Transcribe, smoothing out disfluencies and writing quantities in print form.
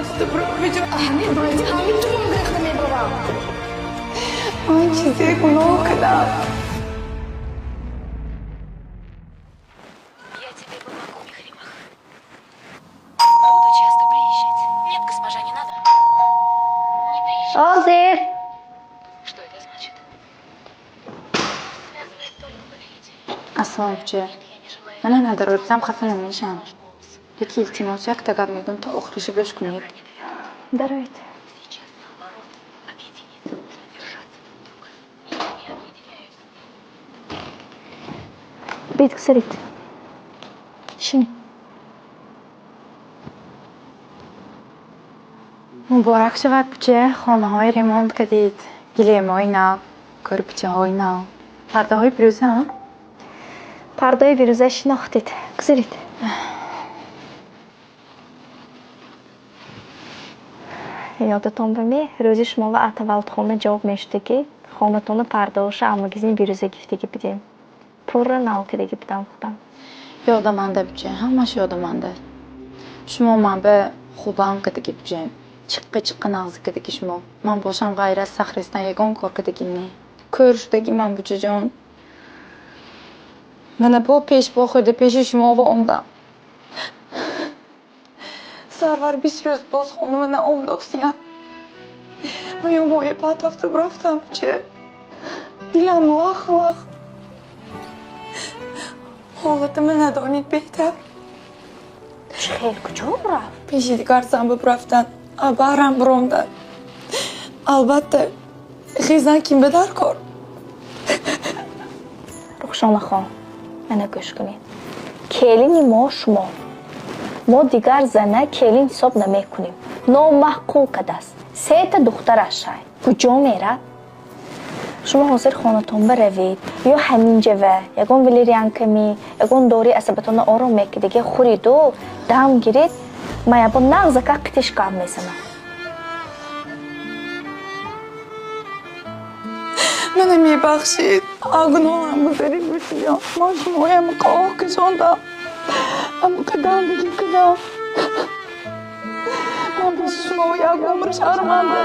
تو برو بجا همین باید همین تو من بخته میبرم من چیزی گناه کردم Я тебе помогу, Михримах. Буду часто приезжать. Нет, госпожа, не надо. Не приезжай. Азir Что это значит? Связывает только выглядеть. اصابچه Нет, я не желаю. من ندارم خفه نمیشم یکی التماس یک تقدم میدم تا آخرش بشکنید даруйте Сейчас, наоборот, объединиться нужно держаться друг друга. И они объединяются. بید کسرید شمی مبارک شود بچه خانه های ریموند کردید گلیم های نو کرپچه های نو پرده های پیروزه ها پردای ویروزه شناختید کسرید یادتون بمی روزی شما و اتولد خانه جواب میشده که خانه تون پرده هاش امگیزین ویروزه گفتگی بدیم پر نو که دیگه بدم خودم یادمانده بچه همش یادمانده شما من به خوبان کدی بچه چقه نغزی کدی که شما من باشم غیر از سخرستان یگان کار کدی که نی کر شدگی من بچه جان من با پیش با خود پیش شما با اومدم سرور 20 روز باز خونه من اومدم من یه موی پات هفته برفتم چه دیلم واخ حالت من ندانید بهتر خیر کجا رفت پیشی دیگر زنبه رفتن برم برومدن البته خیزن کیم به در کار رخشان خان منو گوش کنید کلینی ما شما ما دیگر زنه کلین حساب نمیکنیم نامحقوق کده است 3 تا دخترش شاید کجا میره شما حاضر خانه‌تون بروید یا همینجا و یگان ولیریان کمی یگان دوری عصبتون آروم میکه دیگه خورید و دم گیرید من با نغز که قطعش کام میزنم منو میبخشید آگنوهم بذارید بسیار من شمایم قاه کشاندم اما قدم بگیم کدام من بس شما یک عمر شرمنده